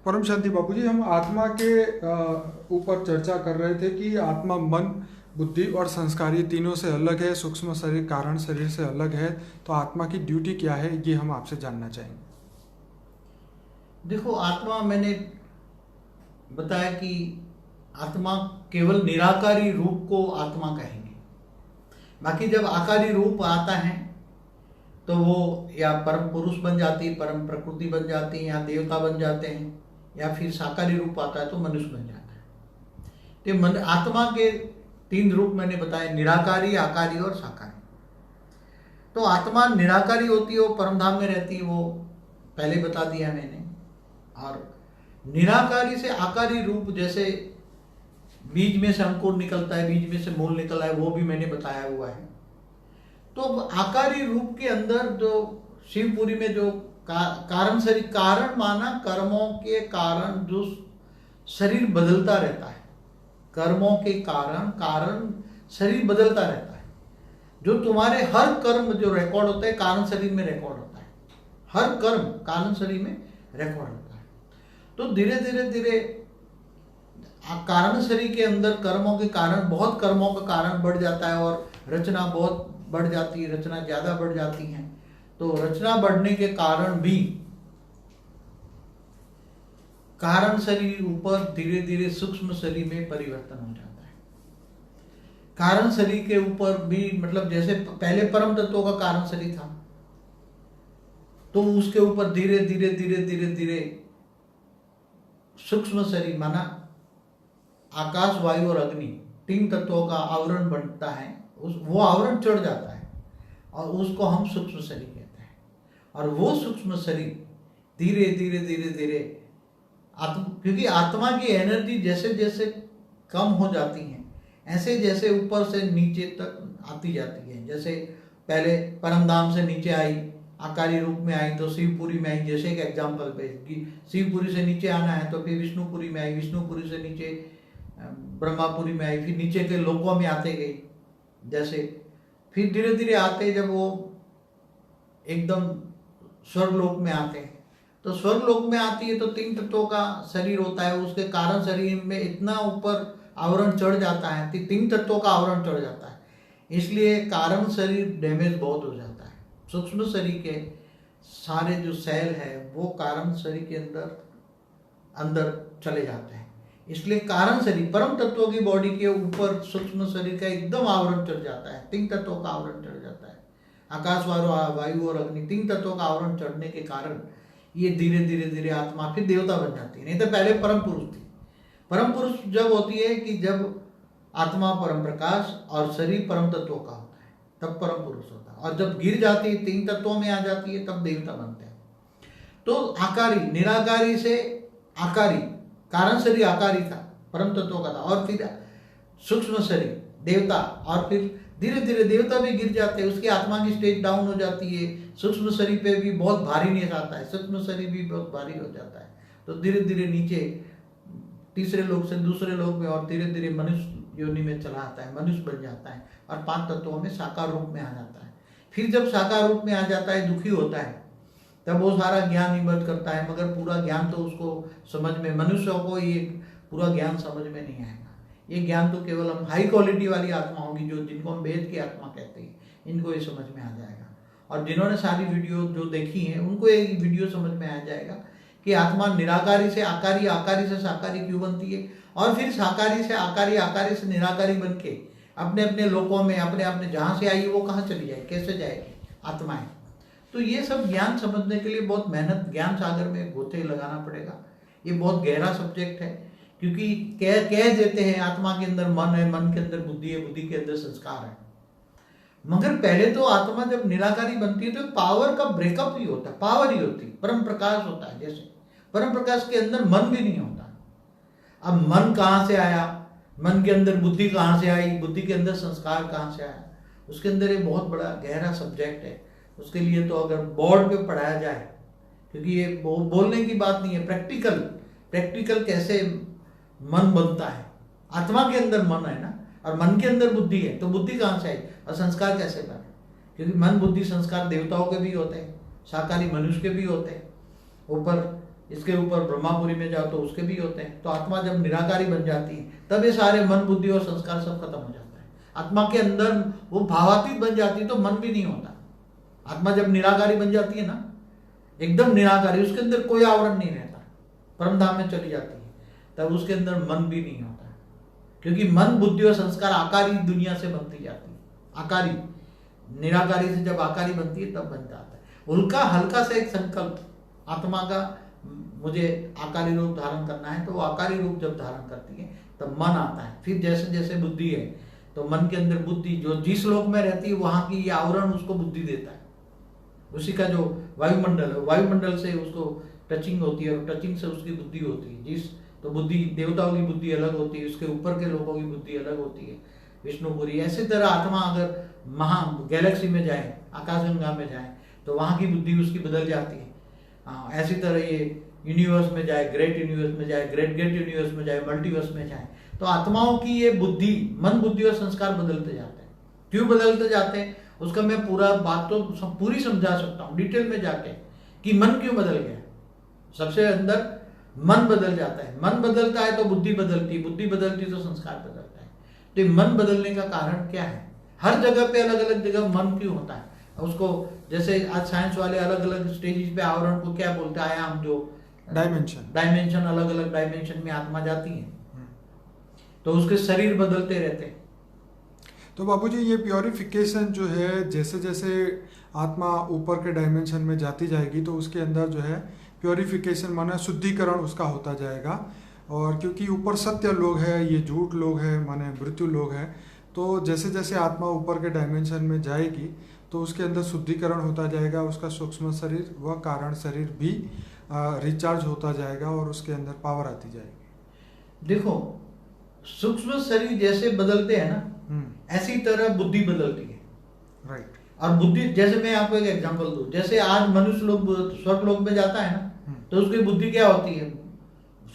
परम शांति बापू जी, हम आत्मा के ऊपर चर्चा कर रहे थे कि आत्मा मन, बुद्धि और संस्कार ये तीनों से अलग है, सूक्ष्म शरीर कारण शरीर से अलग है। तो आत्मा की ड्यूटी क्या है, ये हम आपसे जानना चाहेंगे। देखो, आत्मा मैंने बताया कि आत्मा केवल निराकारी रूप को आत्मा कहेंगे। बाकी जब आकारी रूप आता है तो वो या परम पुरुष बन जाती है, परम प्रकृति बन जाती है, या देवता बन जाते हैं, या फिर साकारी रूप आता है तो मनुष्य बन जाता है। तो आत्मा के 3 रूप मैंने बताए, निराकारी, आकारी और साकारी। तो आत्मा निराकारी होती है, वो परम धाम में रहती है, वो पहले बता दिया मैंने। और निराकारी से आकारी रूप, जैसे बीज में से अंकुर निकलता है, बीज में से मूल निकला है, वो भी मैंने बताया हुआ है। तो आकारी रूप के अंदर जो शिवपुरी में जो कारण शरीर, कारण माना कर्मों के कारण जो शरीर बदलता रहता है, कर्मों के कारण कारण शरीर बदलता रहता है। जो तुम्हारे हर कर्म जो रिकॉर्ड होता है कारण शरीर में रिकॉर्ड होता है, हर कर्म कारण शरीर में रिकॉर्ड होता है। तो धीरे धीरे धीरे कारण शरीर के अंदर कर्मों के कारण, बहुत कर्मों का कारण बढ़ जाता है और रचना बहुत बढ़ जाती है, रचना ज्यादा बढ़ जाती है। तो रचना बढ़ने के कारण भी कारण शरीर ऊपर धीरे धीरे सूक्ष्म शरीर में परिवर्तन हो जाता है। कारण शरीर के ऊपर भी, मतलब जैसे पहले परम तत्वों का कारण शरीर था, तो उसके ऊपर धीरे धीरे धीरे धीरे धीरे सूक्ष्म शरीर माना आकाश, वायु और अग्नि 3 तत्वों का आवरण बनता है। वो आवरण चढ़ जाता है और उसको हम सूक्ष्म शरीर कहते हैं। और वो सूक्ष्म शरीर धीरे धीरे धीरे धीरे क्योंकि आत्मा की एनर्जी जैसे जैसे कम हो जाती है, ऐसे जैसे ऊपर से नीचे तक आती जाती है। जैसे पहले परमधाम से नीचे आई, आकारी रूप में आई, तो शिवपुरी में आई। जैसे एक एग्जाम्पल पे कि शिवपुरी से नीचे आना है तो फिर विष्णुपुरी में आई, विष्णुपुरी से नीचे ब्रह्मापुरी में आई, फिर नीचे के लोकों में आते गए। जैसे फिर धीरे धीरे आते, जब वो एकदम स्वर्गलोक में आते हैं, तो स्वर्गलोक में आती है तो 3 तत्वों का शरीर होता है, उसके कारण शरीर में इतना ऊपर आवरण चढ़ जाता है, 3 तत्वों का आवरण चढ़ जाता है। इसलिए कारण शरीर डैमेज बहुत हो जाता है। सूक्ष्म शरीर के सारे जो सेल है वो कारण शरीर के अंदर चले जाते हैं। इसलिए कारण शरीर परम तत्वों की बॉडी के ऊपर सूक्ष्म शरीर का एकदम आवरण चढ़ जाता है, 3 तत्वों का आवरण चढ़ जाता है। आकाश, वायु और अग्नि 3 तत्वों का आवरण चढ़ने के कारण ये धीरे धीरे धीरे आत्मा फिर देवता बन जाती है। नहीं तो पहले परम पुरुष थी। परम पुरुष जब होती है कि जब आत्मा परम प्रकाश और शरीर परम तत्वों का होता है, तब परम पुरुष होता है। और जब गिर जाती है, 3 तत्वों में आ जाती है, तब देवता बनते हैं। तो आकारी, निराकारी से आकारी, कारण शरीर आकारी था, परम तत्वों का था, और फिर सूक्ष्म शरीर देवता, और फिर धीरे धीरे देवता भी गिर जाते हैं, उसकी आत्मा की स्टेज डाउन हो जाती है। सूक्ष्म शरीर पे भी बहुत भारी नहीं आता है, सूक्ष्म शरीर भी बहुत भारी हो जाता है। तो धीरे धीरे नीचे तीसरे लोक से दूसरे लोक में, और धीरे धीरे मनुष्य योनि में चला आता है, मनुष्य बन जाता है, और 5 तत्वों में साकार रूप में आ जाता है। फिर जब साकार रूप में आ जाता है, दुखी होता है, तब वो सारा ज्ञान निबद्ध करता है, मगर पूरा ज्ञान तो उसको समझ में, मनुष्यों को ये पूरा ज्ञान समझ में नहीं आएगा। ये ज्ञान तो केवल हम हाई क्वालिटी वाली आत्मा होगी, जो जिनको हम वेद की आत्मा कहते हैं, इनको ये समझ में आ जाएगा। और जिन्होंने सारी वीडियो जो देखी है, उनको ये वीडियो समझ में आ जाएगा कि आत्मा निराकारी से आकारी, आकारी से साकारी क्यों बनती है, और फिर साकारी से आकारी, आकारी से निराकारी बन के अपने अपने लोकों में, अपने अपने जहाँ से आई वो कहाँ चली जाए, कैसे जाएगी आत्माएं। तो ये सब ज्ञान समझने के लिए बहुत मेहनत, ज्ञान सागर में गोते लगाना पड़ेगा। ये बहुत गहरा सब्जेक्ट है, क्योंकि कह देते हैं आत्मा के अंदर मन है, मन के अंदर बुद्धि है, बुद्धि के अंदर संस्कार है। मगर पहले तो आत्मा जब निराकारी बनती है तो पावर का ब्रेकअप ही होता है, पावर ही होती है, परम प्रकाश होता है। जैसे परम प्रकाश के अंदर मन भी नहीं होता। अब मन कहाँ से आया, मन के अंदर बुद्धि कहाँ से आई, बुद्धि के अंदर संस्कार कहाँ से आया, उसके अंदर ये बहुत बड़ा गहरा सब्जेक्ट है। उसके लिए तो अगर बोर्ड पे पढ़ाया जाए, क्योंकि ये बोलने की बात नहीं है, प्रैक्टिकल कैसे मन बनता है। आत्मा के अंदर मन है ना, और मन के अंदर बुद्धि है, तो बुद्धि कहाँ से आई और संस्कार कैसे बने? क्योंकि मन बुद्धि संस्कार देवताओं के भी होते हैं, साकारी मनुष्य के भी होते हैं। ऊपर इसके ऊपर ब्रह्मापुरी में जाओ तो उसके भी होते हैं। तो आत्मा जब निराकारी बन जाती है तब ये सारे मन बुद्धि और संस्कार सब खत्म हो जाता है। आत्मा के अंदर वो भावातीत बन जाती है तो मन भी नहीं होता। आत्मा जब निराकारी बन जाती है ना, एकदम निराकारी, उसके अंदर कोई आवरण नहीं रहता, परम धाम में चली जाती है, तब उसके अंदर मन भी नहीं होता। क्योंकि मन बुद्धि और संस्कार आकारी दुनिया से बनती जाती है। आकारी निराकारी से जब आकारी बनती है तब बन जाता है। उनका हल्का सा एक संकल्प आत्मा का, मुझे आकारी रूप धारण करना है, तो वो आकारी रूप जब धारण करती है तब मन आता है। फिर जैसे जैसे बुद्धि है तो मन के अंदर बुद्धि जो जिस लोक में रहती है वहां की ये आवरण उसको बुद्धि देता है। उसी का जो वायुमंडल है, वायुमंडल से उसको टचिंग होती है और टचिंग से उसकी बुद्धि होती है। जिस तो बुद्धि देवताओं की बुद्धि अलग होती है, उसके ऊपर के लोगों की बुद्धि अलग होती है, विष्णुपुरी। ऐसी तरह आत्मा अगर महा गैलेक्सी में जाए, आकाशगंगा में जाए, तो वहां की बुद्धि उसकी बदल जाती है। ऐसी तरह ये यूनिवर्स में जाए, ग्रेट यूनिवर्स में जाए, ग्रेट ग्रेट यूनिवर्स में जाए, मल्टीवर्स में जाए, तो आत्माओं की ये बुद्धि, मन बुद्धि और संस्कार बदलते जाते हैं। क्यों बदलते जाते हैं उसका मैं पूरा बात तो पूरी समझा सकता हूँ डिटेल में जाके, कि मन क्यों बदल गया। सबसे अंदर मन बदल जाता है, मन बदलता है तो बुद्धि बदलती है, बुद्धि बदलती है तो संस्कार बदलता है। तो ये मन बदलने का कारण क्या है? हर जगह पे अलग अलग जगह मन क्यों होता है उसको, जैसे आज साइंस वाले अलग अलग स्टेजेस पे आवरण को क्या बोलते हैं, आयाम, जो डायमेंशन, अलग अलग डायमेंशन में आत्मा जाती है, तो उसके शरीर बदलते रहते हैं। तो बाबूजी ये प्योरिफिकेशन जो है, जैसे जैसे आत्मा ऊपर के डायमेंशन में जाती जाएगी तो उसके अंदर जो है प्योरिफिकेशन माना शुद्धिकरण उसका होता जाएगा। और क्योंकि ऊपर सत्य लोग है, ये झूठ लोग है माने मृत्यु लोग है, तो जैसे जैसे आत्मा ऊपर के डायमेंशन में जाएगी तो उसके अंदर शुद्धिकरण होता जाएगा, उसका सूक्ष्म शरीर व कारण शरीर भी रिचार्ज होता जाएगा और उसके अंदर पावर आती जाएगी। देखो, सूक्ष्म शरीर जैसे बदलते हैं ना, ऐसी तरह बुद्धि बदलती है। राइट। और बुद्धि, जैसे मैं आपको एक एग्जांपल दूं, जैसे आज मनुष्य लोग स्वर्ग लोक में जाता है ना, तो उसकी बुद्धि क्या होती है?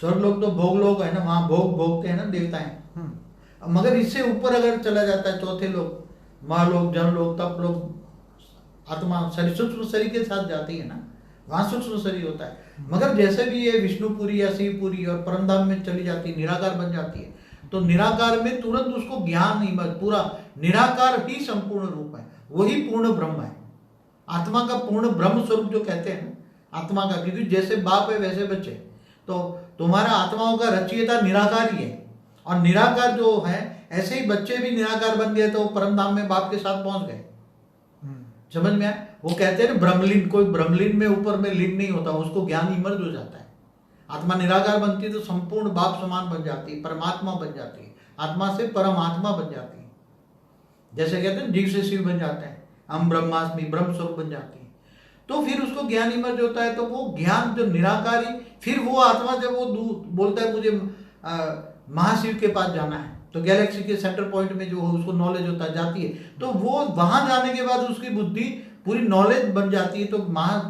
स्वर्ग लोक तो भोग लोक है ना, वहां भोग भोगते हैं ना देवताएं। मगर इससे ऊपर अगर चला जाता है, चौथे लोग, महालोक, जनलोक, तप लोक, आत्मा शरीर सूक्ष्म शरीर के साथ जाती है ना, वहां सूक्ष्म शरीर होता है। मगर जैसे भी ये विष्णुपुरी या शिवपुरी और परमधाम में चली जाती है, निराकार बन जाती है, तो निराकार में तुरंत उसको ज्ञान नहीं, पूरा निराकार ही संपूर्ण रूप है, वही पूर्ण ब्रह्म है। आत्मा का पूर्ण ब्रह्म स्वरूप जो कहते हैं ना आत्मा का, क्योंकि जैसे बाप है वैसे बच्चे, तो तुम्हारा आत्माओं का रचयिता निराकार ही है। और निराकार जो है, ऐसे ही बच्चे भी निराकार बन गए तो परमधाम में बाप के साथ पहुंच गए। समझ में आया? वो कहते हैं ना ब्रह्मलीन, कोई ब्रह्मलीन में ऊपर में लीन नहीं होता, उसको ज्ञान इमर्ज हो जाता है। आत्मा निराकार बनती है तो संपूर्ण बाप समान बन जाती है, परमात्मा बन जाती है, आत्मा से परमात्मा बन जाती है। जैसे कहते हैं जीव से शिव बन जाते हैं, हम ब्रह्मास्मि, ब्रह्म स्वरूप बन जाती है। तो फिर उसको ज्ञान इमर्ज होता है, तो वो ज्ञान जो निराकारी, फिर वो आत्मा जब वो बोलता है मुझे महाशिव के पास जाना है, तो गैलेक्सी के सेंटर पॉइंट में जो उसको नॉलेज होता है जाती है, तो वो वहां जाने के बाद उसकी बुद्धि पूरी नॉलेज बन जाती है, तो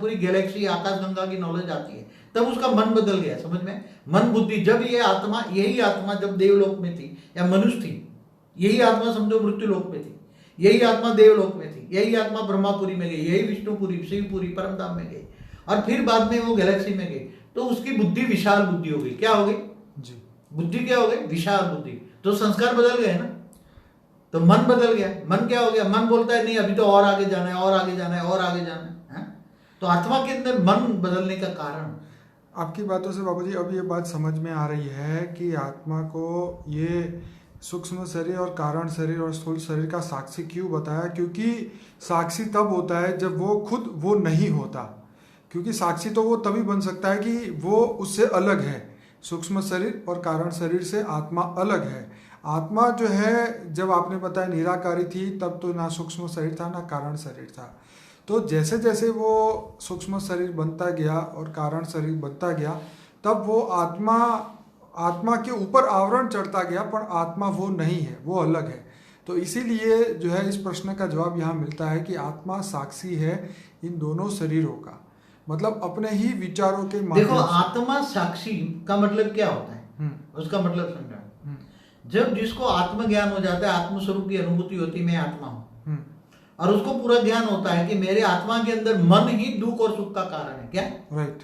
पूरी गैलेक्सी आकाशगंगा की नॉलेज आती है, तब उसका मन बदल गया। समझ में? मन बुद्धि, जब ये आत्मा, यही आत्मा जब देवलोक में थी या मनुष्य थी, यही आत्मा समझो मृत्यु लोक में थी, यही आत्मा देवलोक में थी, यही आत्मा ब्रह्मापुरी में गई, यही विष्णुपुरी, शिवपुरी, परमधाम में गई, और फिर बाद में वो गैलेक्सी में गई, तो उसकी बुद्धि विशाल बुद्धि हो गई। क्या हो गई जी? बुद्धि क्या हो गई? विशाल बुद्धि। तो संस्कार बदल गए ना, तो मन बदल गया। मन क्या हो गया? मन बोलता है नहीं, अभी तो और आगे जाना है, और आगे जाना है, और आगे जाना है। तो आत्मा के अंदर मन बदलने का कारण, आपकी बातों से बाबूजी अब ये बात समझ में आ रही है कि आत्मा को ये सूक्ष्म शरीर और कारण शरीर और स्थूल शरीर का साक्षी क्यों बताया। क्योंकि साक्षी तब होता है जब वो खुद वो नहीं होता। क्योंकि साक्षी तो वो तभी बन सकता है कि वो उससे अलग है। सूक्ष्म शरीर और कारण शरीर से आत्मा अलग है। आत्मा जो है, जब आपने बताया निराकारी थी, तब तो ना सूक्ष्म शरीर था ना कारण शरीर था। तो जैसे जैसे वो सूक्ष्म शरीर बनता गया और कारण शरीर बनता गया, तब वो आत्मा के ऊपर आवरण चढ़ता गया, पर आत्मा वो नहीं है, वो अलग है। तो इसीलिए जो है इस प्रश्न का जवाब यहाँ मिलता है कि आत्मा साक्षी है इन दोनों शरीरों का, मतलब अपने ही विचारों के माध्यम से। देखो, आत्मा साक्षी का मतलब क्या होता है, उसका मतलब समझा। जब जिसको आत्मज्ञान हो जाता है, आत्मस्वरूप की अनुभूति होती है, मैं आत्मा हूं, और उसको पूरा ज्ञान होता है कि मेरे आत्मा के अंदर मन ही दुख और सुख का कारण है। क्या? राइट।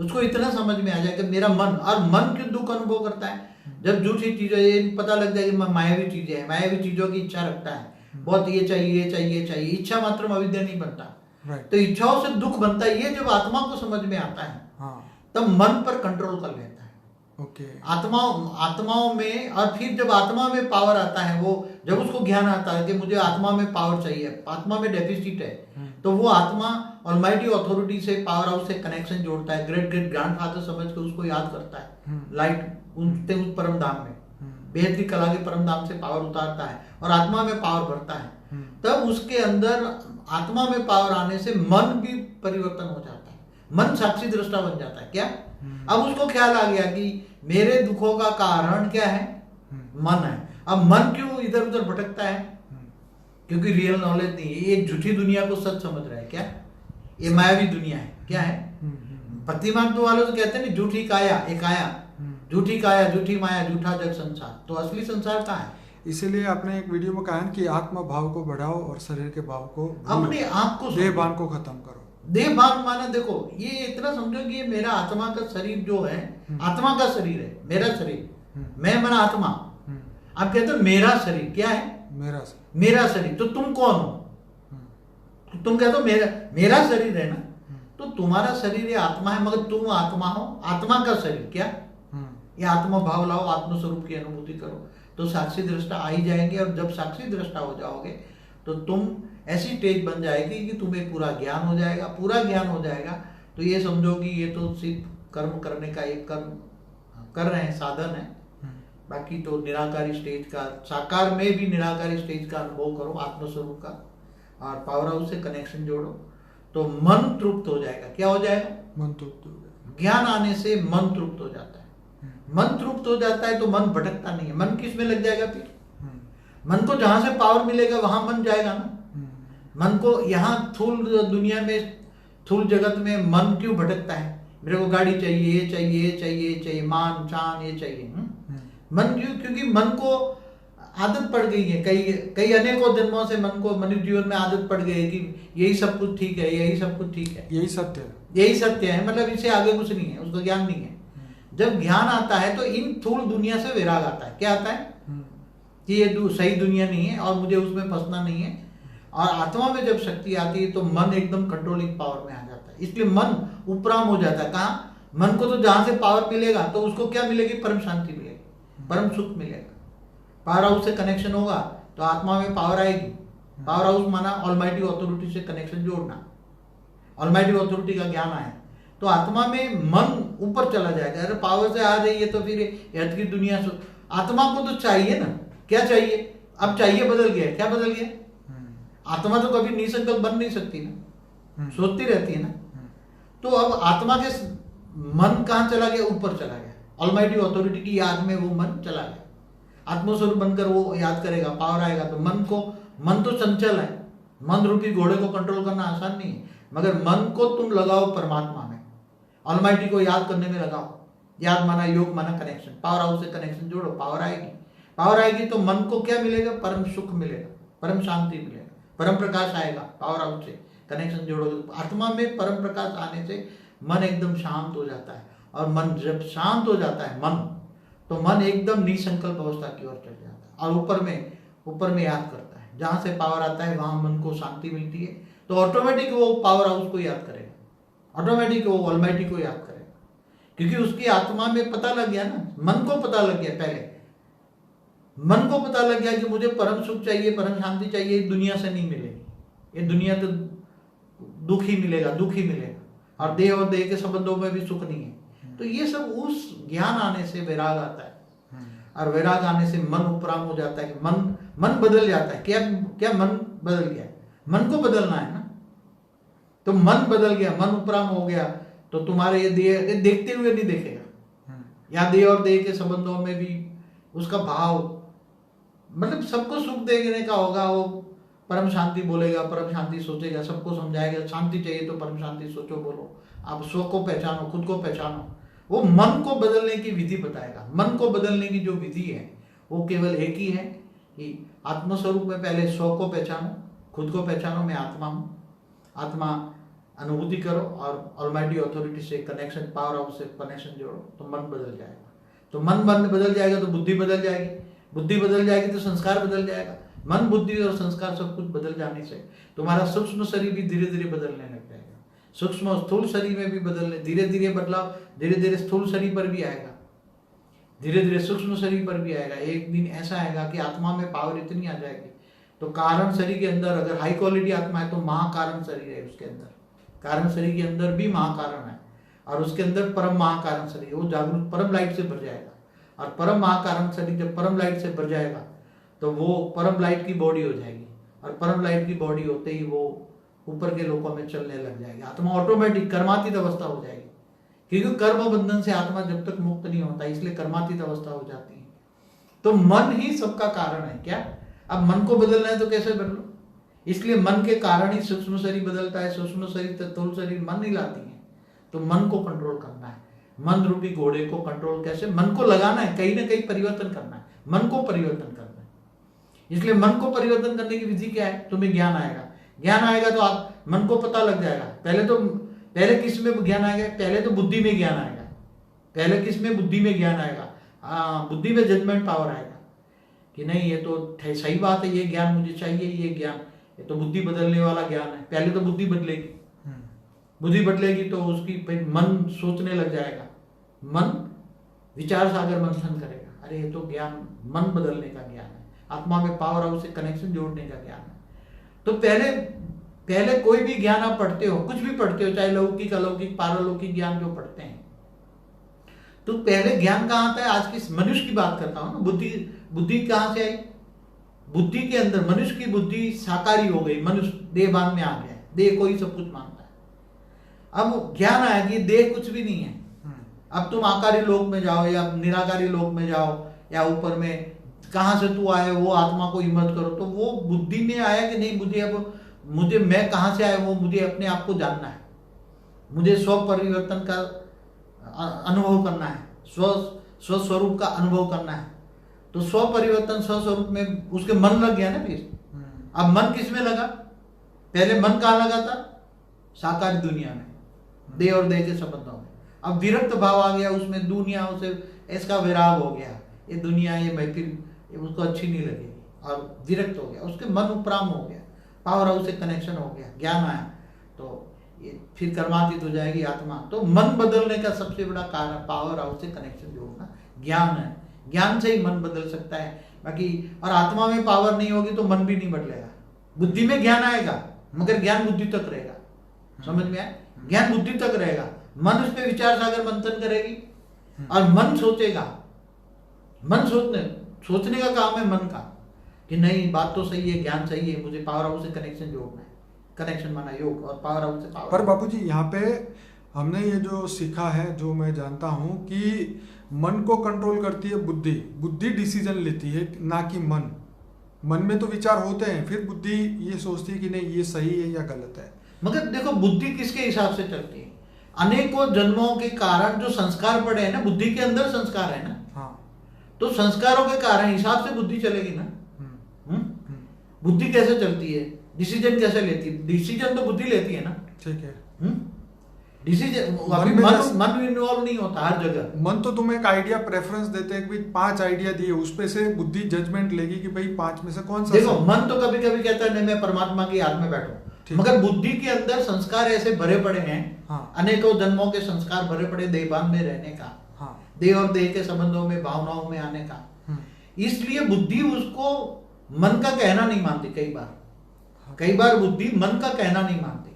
उसको इतना समझ में आ जाए कि मेरा मन, और मन क्यों दुख अनुभव करता है, जब झूठी चीजें, ये पता लग जाए कि मायावी चीजें हैं, मायावी चीजों की इच्छा रखता है, बहुत ये चाहिए, ये चाहिए, ये चाहिए, इच्छा मात्र में अविद्या नहीं बनता। तो इच्छाओं से दुख बनता है, ये जब आत्मा को समझ में आता है तब मन पर कंट्रोल कर लेता है। आत्माओं में, और फिर जब आत्मा में पावर आता है, वो जब उसको ज्ञान आता है कि मुझे आत्मा में पावर चाहिए, आत्मा में डेफिसिट है, तो वो आत्मा ऑलमाइटी अथॉरिटी से, पावर हाउस से कनेक्शन जोड़ता है, ग्रेट ग्रेट ग्रैंडफादर समझ के उसको याद करता है, लाइट उनते उस परम धाम में, बेहद की कला के परम धाम से पावर उतारता है और आत्मा में पावर भरता है। तब उसके अंदर आत्मा में पावर आने से मन भी परिवर्तन हो जाता है, मन साक्षी दृष्टा बन जाता है। क्या अब उसको ख्याल आ गया कि मेरे दुखों का कारण क्या है, मन है। अब मन क्यों इधर उधर भटकता है, क्योंकि रियल नॉलेज नहीं है, ये झूठी दुनिया को सच समझ रहा है। क्या ये मायावी दुनिया है, क्या है, प्रतिमांत वालों तो कहते हैं ना, झूठी काया, एक आया, झूठी काया, झूठी माया, झूठा जग संसार। तो असली संसार कहाँ है? इसीलिए आपने एक वीडियो में कहा है कि आत्मा भाव को बढ़ाओ और शरीर के भाव को, अपने आप को, देह भान को खत्म करो। देह भान माना, देखो ये इतना समझो कि ये मेरा आत्मा का शरीर जो है, आत्मा का शरीर है, मेरा शरीर, मैं माना आत्मा। आप कहते हो मेरा शरीर, क्या है, मेरा शरीर। तो तुम कौन हो? तुम कहते हो मेरा शरीर है ना, तो तुम्हारा शरीर ये आत्मा है, मगर तुम आत्मा हो, आत्मा का शरीर। क्या ये आत्मा भाव लाओ, आत्म स्वरूप की अनुभूति करो, तो साक्षी दृष्टा आ ही जाएंगे। और जब साक्षी दृष्टा हो जाओगे तो तुम ऐसी स्टेज बन जाएगी कि तुम्हें पूरा ज्ञान हो जाएगा। पूरा ज्ञान हो जाएगा तो ये समझो कि ये तो सिर्फ कर्म करने का एक कर्म कर रहे हैं, साधन है। बाकी तो निराकारी स्टेज का, साकार में भी निराकारी स्टेज का अनुभव करो, आत्मस्वरूप का, और पावर हाउस से कनेक्शन जोड़ो, तो मन तृप्त हो जाएगा। क्या हो जाएगा? मन तृप्त हो जाएगा। ज्ञान आने से मन तृप्त हो जाता है। मन तृप्त हो जाता है तो मन भटकता नहीं है। मन किस में लग जाएगा फिर? मन को जहां से पावर मिलेगा वहां मन जाएगा ना। मन को यहाँ थूल दुनिया में, थूल जगत में मन क्यों भटकता है? मेरे को गाड़ी चाहिए, ये चाहिए, ये चाहिए, ये चाहिए, मान शान ये चाहिए। मन क्यों? क्योंकि मन को आदत पड़ गई है, कई अनेकों जन्मों से मन को, मनुष्य जीवन में आदत पड़ गई है कि यही सब कुछ ठीक है, यही सब कुछ ठीक है, यही सत्य है, यही सत्य है, मतलब इससे आगे कुछ नहीं है, उसको ज्ञान नहीं है। जब ज्ञान आता है तो इन थूल दुनिया से वैराग आता है। क्या आता है? कि ये सही दुनिया नहीं है और मुझे उसमें फंसना नहीं है। और आत्मा में जब शक्ति आती है तो मन एकदम कंट्रोलिंग पावर में आ जाता है। इसलिए मन उपराम हो जाता है। कहाँ? मन को तो जहां से पावर मिलेगा तो उसको क्या मिलेगी? परम शांति मिलेगी, परम सुख मिलेगा। पावर हाउस से कनेक्शन होगा तो आत्मा में पावर आएगी। पावर हाउस माना ऑलमाइटी अथॉरिटी से कनेक्शन जोड़ना, ऑलमाइटी अथॉरिटी का ज्ञान आया तो आत्मा में मन ऊपर चला जाएगा। अरे पावर से आ रही है तो फिर अर्थ की दुनिया से, आत्मा को तो चाहिए ना। क्या चाहिए? अब चाहिए बदल गया। क्या बदल गया? आत्मा तो कभी निसंकल्प बन नहीं सकती ना, सोचती रहती है ना। तो अब आत्मा के मन कहाँ चला गया? ऊपर चला गया, ऑलमाइटी अथॉरिटी की याद में वो मन चला गया। आत्मस्वरूप बनकर वो याद करेगा, पावर आएगा तो मन तो चंचल है। मन रूपी घोड़े को कंट्रोल करना आसान नहीं है, मगर मन को तुम लगाओ परमात्मा में, ऑलमाइटी को याद करने में लगाओ। याद माना योग माना कनेक्शन, पावर हाउस से कनेक्शन जोड़ो, पावर आएगी। पावर आएगी तो मन को क्या मिलेगा? परम सुख मिलेगा, परम शांति मिलेगा, परम प्रकाश आएगा। पावर हाउस से कनेक्शन जोड़ोगे, आत्मा में परम प्रकाश आने से मन एकदम शांत हो जाता है। और मन जब शांत हो जाता है मन, तो मन एकदम निसंकल्प अवस्था की ओर चल जाता है और ऊपर में याद करता है। जहां से पावर आता है वहां मन को शांति मिलती है, तो ऑटोमेटिक वो पावर हाउस को याद करेगा, ऑटोमेटिक वो ऑलमाइटी को याद करेगा, क्योंकि उसकी आत्मा में पता लग गया ना। मन को पता लग गया, पहले मन को पता लग गया कि मुझे परम सुख चाहिए, परम शांति चाहिए, दुनिया से नहीं मिलेगी। ये दुनिया तो दुख ही मिलेगा, दुख ही मिलेगा, और देह के संबंधों में भी सुख नहीं है। तो ये सब उस ज्ञान आने से वैराग आता है, और वैराग आने से मन उपराम हो जाता है कि मन बदल जाता है। क्या मन बदल गया? मन को बदलना है ना। तो मन बदल गया, मन उपराम हो गया, तो तुम्हारे ये देह देखते हुए नहीं देखेगा, या देह और देह के संबंधों में भी उसका भाव, मतलब सबको सुख देने का होगा। वो परम शांति बोलेगा, परम शांति सोचेगा, सबको समझाएगा शांति चाहिए तो परम शांति सोचो, बोलो। आप स्व को पहचानो, खुद को पहचानो। वो मन को बदलने की विधि बताएगा। मन को बदलने की जो विधि है वो केवल एक ही है कि आत्मस्वरूप में पहले स्व को पहचानो, खुद को पहचानो, मैं आत्मा हूँ। आत्मा अनुभूति करो और ऑलमाइटी अथॉरिटी से कनेक्शन, पावर हाउस से कनेक्शन जोड़ो, तो मन बदल जाएगा। तो मन बदल जाएगा तो बुद्धि बदल जाएगी, बुद्धि बदल जाएगी तो संस्कार बदल जाएगा। मन, बुद्धि और संस्कार सब कुछ बदल जाने से तुम्हारा सूक्ष्म शरीर भी धीरे धीरे बदलने लग जाएगा। सूक्ष्म और स्थूल शरीर में भी बदलने, धीरे धीरे बदलाव धीरे धीरे स्थूल शरीर पर भी आएगा, धीरे धीरे सूक्ष्म शरीर पर भी आएगा। एक दिन ऐसा आएगा कि आत्मा में पावर इतनी आ जाएगी, तो कारण शरीर के अंदर अगर हाई क्वालिटी आत्मा है तो महाकारण शरीर है, उसके अंदर कारण शरीर के अंदर भी महाकारण है और उसके अंदर परम महाकारण शरीर, वो जागरूक परम लाइट से भर जाएगा। और परम महाकारण शरीर जब परम लाइट से भर जाएगा तो वो परम लाइट की बॉडी हो जाएगी, और परम लाइट की बॉडी होते ही वो ऊपर के लोकों में चलने लग जाएगी। आत्मा ऑटोमेटिक कर्मातीत अवस्था हो जाएगी, क्योंकि कर्म बंधन से आत्मा जब तक मुक्त नहीं होता, इसलिए कर्मातीत अवस्था हो जाती है। तो मन ही सबका कारण है क्या? अब मन को बदलना है तो कैसे बदलो? इसलिए मन के कारण ही सूक्ष्म शरीर बदलता है, सूक्ष्म शरीर स्थूल शरीर मन ही लाती है। तो मन को कंट्रोल करना है, मन रूपी घोड़े को कंट्रोल कैसे? मन को लगाना है, कहीं ना कहीं परिवर्तन करना है, मन को परिवर्तन करना है। इसलिए मन को परिवर्तन करने की विधि क्या है? तुम्हें ज्ञान आएगा, ज्ञान आएगा तो आप मन को पता लग जाएगा। पहले किस में ज्ञान आएगा? पहले तो बुद्धि में ज्ञान आएगा। पहले किस में? बुद्धि में ज्ञान आएगा। बुद्धि में जजमेंट पावर आएगा कि नहीं ये तो सही बात है, ये ज्ञान मुझे चाहिए, ये ज्ञान, ये तो बुद्धि बदलने वाला ज्ञान है। पहले तो बुद्धि बदलेगी, बुद्धि बदलेगी तो उसकी मन सोचने लग जाएगा, मन विचार सागर मंथन करेगा, अरे ये तो ज्ञान मन बदलने का ज्ञान है, आत्मा में पावर हाउस से कनेक्शन जोड़ने का ज्ञान है। तो पहले कोई भी ज्ञान आप पढ़ते हो, कुछ भी पढ़ते हो, चाहे लौकिक अलौकिक पारलौकिक ज्ञान जो पढ़ते हैं, तो पहले ज्ञान कहाँ आता है? आज की मनुष्य की बात करता हूं ना। बुद्धि कहां से आई? बुद्धि के अंदर मनुष्य की बुद्धि साकारी हो गई, मनुष्य देहभान में आ गया है, देह को ही सब कुछ मानता है। अब ज्ञान आया कि देह कुछ भी नहीं है। अब तुम आकारी लोक में जाओ या निराकारी लोक में जाओ या ऊपर में कहां से तू आए, वो आत्मा को हिम्मत करो, तो वो बुद्धि में आया कि नहीं, मुझे मैं कहां से आया, वो मुझे अपने आप को जानना है, मुझे स्व परिवर्तन का अनुभव करना है, स्वस्वरूप का अनुभव करना है। तो स्व परिवर्तन स्वस्वरूप में उसके मन लग गया ना। फिर अब मन किस में लगा? पहले मन कहाँ लगा था? साकार दुनिया में, देह और देह के संबंधों में। अब विरक्त भाव आ गया उसमें, दुनिया उसे इसका विराग हो गया, ये दुनिया ये महफिल उसको अच्छी नहीं लगेगी और विरक्त हो गया, उसके मन उपराम हो गया, पावर हाउस से कनेक्शन हो गया, ज्ञान आया तो ये फिर कर्मातीत हो जाएगी आत्मा। तो मन बदलने का सबसे बड़ा कारण पावर हाउस से कनेक्शन जोड़ना ज्ञान है। ज्ञान से ही मन बदल सकता है, बाकी और आत्मा में पावर नहीं होगी तो मन भी नहीं बदलेगा। बुद्धि में ज्ञान आएगा मगर ज्ञान बुद्धि तक रहेगा, समझ में आया? ज्ञान बुद्धि तक रहेगा, मन उस पर विचार सागर मंथन करेगी और मन सोचेगा। मन सोचने का काम है मन का कि नहीं बात तो सही है, ज्ञान सही है, मुझे पावर हाउस से कनेक्शन जोड़ना है। कनेक्शन माना योग और पावर हाउस से पावर। पर बापूजी यहाँ पे हमने ये जो सीखा है, जो मैं जानता हूँ कि मन को कंट्रोल करती है बुद्धि, बुद्धि डिसीजन लेती है ना कि मन में तो विचार होते हैं, फिर बुद्धि ये सोचती है कि नहीं ये सही है या गलत है। मगर देखो बुद्धि किसके हिसाब से चलती है? अनेकों जन्मों के कारण जो संस्कार पड़े हैं ना, बुद्धि के अंदर संस्कार है ना। हाँ, तो संस्कारों के कारण हिसाब से बुद्धि चलेगी ना। बुद्धि कैसे चलती है? डिसीजन कैसे लेती है? डिसीजन तो बुद्धि लेती है ना। ठीक है। डिसीजन मन इन्वॉल्व नहीं होता हर जगह। मन तो तुम्हें एक आइडिया प्रेफरेंस देते हैं कि 5 आइडिया दिए, उस पे से बुद्धि जजमेंट लेगी कि भाई 5 में से कौन सा। देखो मन तो कभी कभी कहता है नहीं मैं परमात्मा की याद में बैठूं, मगर बुद्धि के अंदर संस्कार ऐसे भरे पड़े हैं। हाँ। अनेकों जन्मों के संस्कार भरे पड़े देहभान में रहने का। हाँ। देह और देह के संबंधों में भावनाओं में आने का। इसलिए बुद्धि उसको मन का कहना नहीं मानती। कई बार बुद्धि मन का कहना नहीं मानती,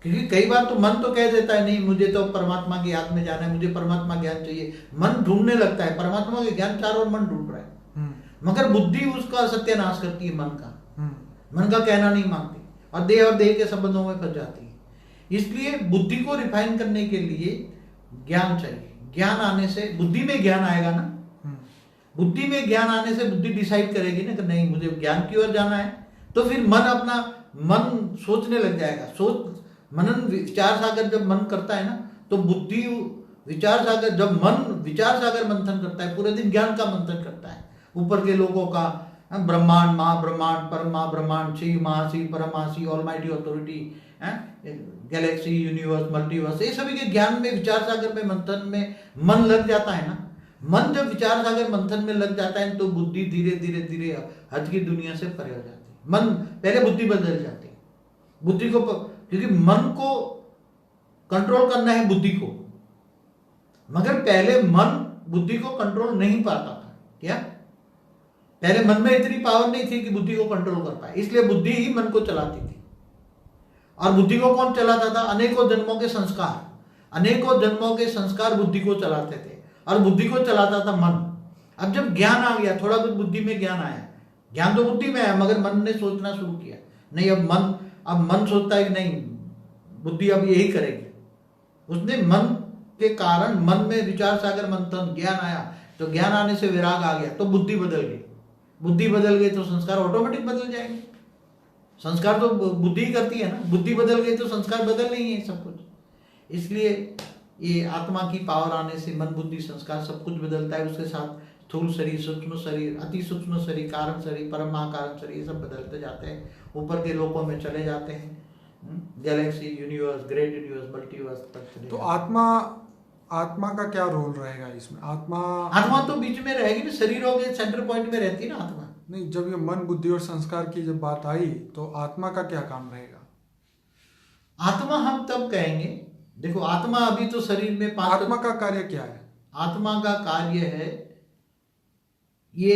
क्योंकि कई बार तो मन तो कह देता है नहीं मुझे तो परमात्मा की याद में जाना है, मुझे परमात्मा ज्ञान चाहिए। मन ढूंढने लगता है परमात्मा के ज्ञान, चारों ओर मन ढूंढ रहा है, मगर बुद्धि उसका सत्यानाश करती है मन का। मन का कहना नहीं मानती और देह के संबंधों में फंस जाती है। इसलिए बुद्धि को रिफाइन करने के लिए ज्ञान चाहिए। ज्ञान आने से बुद्धि में ज्ञान आएगा ना। बुद्धि में ज्ञान आने से बुद्धि डिसाइड करेगी ना कि नहीं मुझे ज्ञान की ओर जाना है, तो फिर मन सोचने लग जाएगा। मनन विचार सागर जब मन करता है ना, तो बुद्धि विचार सागर, जब मन विचार सागर मंथन करता है, पूरे दिन ज्ञान का मंथन करता है, ऊपर के लोगों का, ब्रह्मांड, महाब्रह्मांड, परम महाब्रह्मांड, शिव, महाशिव, परमाशिव, almighty authority, galaxy, universe, multiverse, ये सभी के ज्ञान में, विचार सागर में, मंथन में मन लग जाता है ना। मन जब विचार सागर मंथन में लग जाता है तो बुद्धि धीरे धीरे धीरे हद की दुनिया से परे हो जाती है। मन पहले बुद्धि बदल जाती है, बुद्धि को, क्योंकि मन को कंट्रोल करना है बुद्धि को, मगर पहले मन बुद्धि को कंट्रोल नहीं पाता था। क्या? पहले मन में इतनी पावर नहीं थी कि बुद्धि को कंट्रोल कर पाए, इसलिए बुद्धि ही मन को चलाती थी। और बुद्धि को कौन चलाता था? अनेकों जन्मों के संस्कार, अनेकों जन्मों के संस्कार बुद्धि को चलाते थे, और बुद्धि को चलाता था मन। अब जब ज्ञान आ गया, थोड़ा कुछ बुद्धि में ज्ञान आया, ज्ञान तो बुद्धि में आया, मगर मन ने सोचना शुरू किया, नहीं अब मन सोचता है कि नहीं, बुद्धि अब यही करेगी। उसने मन के कारण, मन में विचार सागर मंथन, ज्ञान आया, तो ज्ञान आने से विराग आ गया, तो बुद्धि बदल गई। बुद्धि बदल गई तो संस्कार ऑटोमेटिक बदल जाएंगे। संस्कार तो बुद्धि करती है ना, बुद्धि बदल गई तो संस्कार बदल नहीं है सब कुछ। इसलिए ये आत्मा की पावर आने से मन, बुद्धि, संस्कार सब कुछ बदलता है। उसके साथ स्थूल शरीर, सूक्ष्म शरीर, अति सूक्ष्म शरीर, कारण शरीर, परम महाकारण शरीर, सब बदलते जाते हैं, ऊपर के लोकों में चले जाते हैं, Galaxy, universe, great universe, multiverse तक। तो आत्मा का क्या रोल रहेगा इसमें? आत्मा तो बीच में रहेगी ना, शरीरों के सेंटर पॉइंट में रहती है ना आत्मा। नहीं, जब ये मन, बुद्धि और संस्कार की जब बात आई तो आत्मा का क्या काम रहेगा? आत्मा हम तब कहेंगे, देखो आत्मा अभी तो शरीर में आत्मा का कार्य क्या है? आत्मा का कार्य है ये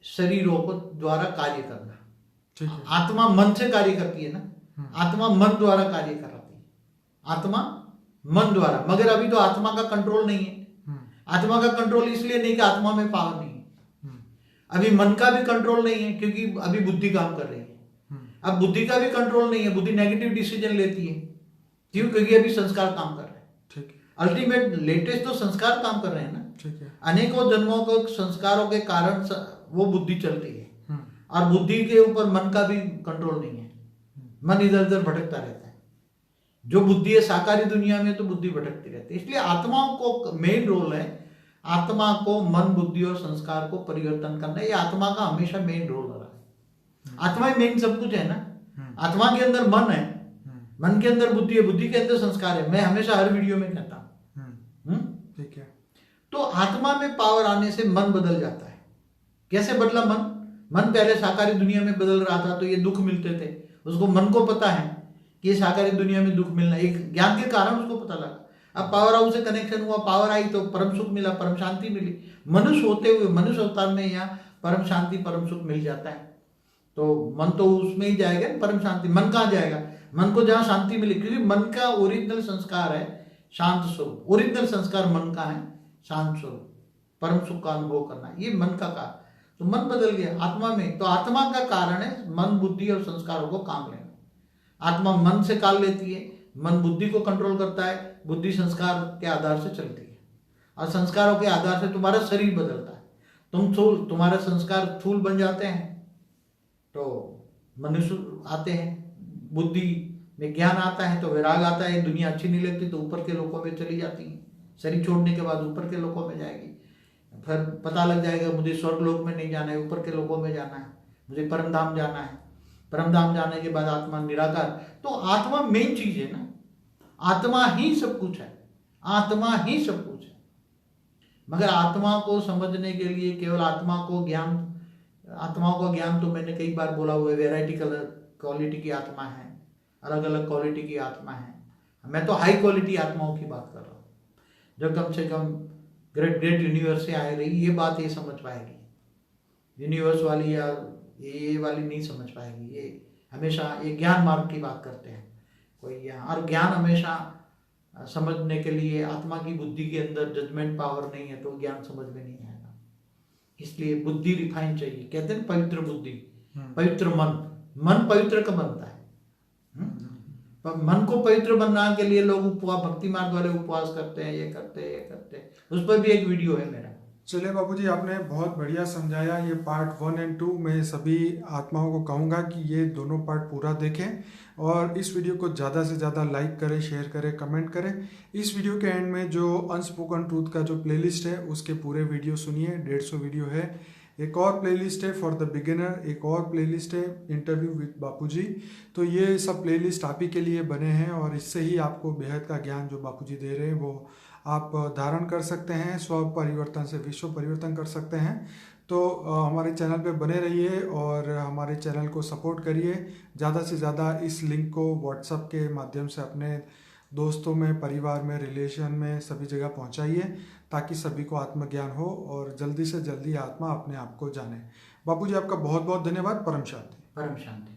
शरीरों को द्वारा कार्य करना। ठीक है। आत्मा मन से कार्य करती है ना, आत्मा मन द्वारा कार्य कराती है, आत्मा मन द्वारा। मगर अभी तो आत्मा का कंट्रोल नहीं है। आत्मा का कंट्रोल इसलिए नहीं कि आत्मा में पावर नहीं है। अभी मन का भी कंट्रोल नहीं है, क्योंकि अभी बुद्धि काम कर रही है। अब बुद्धि का भी कंट्रोल नहीं है, बुद्धि नेगेटिव डिसीजन लेती है। क्यों? क्योंकि अभी संस्कार काम कर रहे हैं। ठीक है। अल्टीमेट लेटेस्ट तो संस्कार काम कर रहे हैं ना। ठीक है। अनेकों जन्मों को संस्कारों के कारण वो बुद्धि चलती है, और बुद्धि के ऊपर मन का भी कंट्रोल नहीं है। मन इधर उधर भटकता रहता है। जो बुद्धि है साकारी दुनिया में, तो बुद्धि भटकती रहती है। इसलिए आत्माओं को मेन रोल है, आत्मा को मन, बुद्धि और संस्कार को परिवर्तन करना। ये आत्मा का हमेशा मेन रोल रहा है। आत्मा ही मेन सब कुछ है ना। आत्मा के अंदर मन है, मन के अंदर बुद्धि है, बुद्धि के अंदर संस्कार है। मैं हमेशा हर वीडियो में कहता हूँ। ठीक है। तो आत्मा में पावर आने से मन बदल जाता है। कैसे बदला मन? मन पहले साकारी दुनिया में बदल रहा था, तो ये दुख मिलते थे, उसको मन को पता है कि ये साकारी दुनिया में दुख मिलना, एक ज्ञान के कारण उसको पता लगा। अब पावर हाउस से कनेक्शन हुआ, पावर आई तो परम सुख मिला, परम शांति मिली। मनुष्य होते हुए, मनुष्य अवतार में यहाँ परम शांति, परम सुख मिल जाता है। तो मन तो उसमें ही जाएगा, परम शांति। मन कहाँ जाएगा? मन को जहाँ शांति मिली, क्योंकि मन का ओरिजिनल संस्कार है शांत स्वरूप। ओरिजिनल संस्कार मन का है शांत स्वरूप, परम सुख का अनुभव करना, ये मन का कार्य। तो मन बदल गया आत्मा में। तो आत्मा का कारण है मन, बुद्धि और संस्कारों को काम लेना। आत्मा मन से काल लेती है, मन बुद्धि को कंट्रोल करता है, बुद्धि संस्कार के आधार से चलती है, और संस्कारों के आधार से तुम्हारा शरीर बदलता है। तुम्हारे संस्कार स्थूल बन जाते हैं तो मनुष्य आते हैं, बुद्धि में ज्ञान आता है तो वैराग आता है, दुनिया अच्छी नहीं लगती तो ऊपर के लोकों में चली जाती है। शरीर छोड़ने के बाद ऊपर के लोकों में जाएगी, फिर पता लग जाएगा मुझे स्वर्ग लोक में नहीं जाना है, ऊपर के लोकों में जाना है, मुझे परम धाम जाना है। परम धाम जाने के बाद आत्मा निराकार। तो आत्मा मेन चीज है ना, आत्मा ही सब कुछ है, आत्मा ही सब कुछ है। मगर आत्मा को समझने के लिए केवल आत्माओं को ज्ञान तो मैंने कई बार बोला हुआ है, वेराइटी कलर क्वालिटी की आत्मा है, अलग अलग क्वालिटी की आत्मा है। मैं तो हाई क्वालिटी आत्माओं की बात कर रहा हूँ, जो कम से कम ग्रेट यूनिवर्स से आए रही, ये बात ये समझ पाएगी। यूनिवर्स वाली या ये वाली नहीं समझ पाएगी। ये हमेशा ये ज्ञान मार्ग की बात करते हैं कोई यहाँ, और ज्ञान हमेशा समझने के लिए आत्मा की बुद्धि के अंदर जजमेंट पावर नहीं है तो ज्ञान समझ में नहीं आएगा। इसलिए बुद्धि रिफाइन चाहिए। कहते हैं पवित्र बुद्धि, पवित्र मन पवित्र का बनता है। मन को पवित्र बनाने के लिए लोग उपवास, भक्ति मार्ग वाले उपवास करते हैं, ये करते हैं। उस पर भी एक वीडियो है मेरा। चलिए बाबूजी, आपने बहुत बढ़िया समझाया। ये पार्ट 1 और 2 मैं सभी आत्माओं को कहूँगा कि ये दोनों पार्ट पूरा देखें, और इस वीडियो को ज़्यादा से ज़्यादा लाइक करें, शेयर करें, कमेंट करें। इस वीडियो के एंड में जो अनस्पोकन ट्रूथ का जो प्लेलिस्ट है उसके पूरे वीडियो सुनिए, 150 वीडियो है। एक और प्लेलिस्ट है फॉर द बिगिनर, एक और प्लेलिस्ट है इंटरव्यू विद बापूजी। तो ये सब प्लेलिस्ट आप ही के लिए बने हैं और इससे ही आपको बेहद का ज्ञान जो बापूजी दे रहे हैं वो आप धारण कर सकते हैं, स्व परिवर्तन से विश्व परिवर्तन कर सकते हैं। तो हमारे चैनल पे बने रहिए और हमारे चैनल को सपोर्ट करिए। ज़्यादा से ज़्यादा इस लिंक को व्हाट्सएप के माध्यम से अपने दोस्तों में, परिवार में, रिलेशन में सभी जगह पहुंचाइए ताकि सभी को आत्मज्ञान हो और जल्दी से जल्दी आत्मा अपने आप को जाने। बापूजी आपका बहुत बहुत धन्यवाद। परम शांति। परम शांति।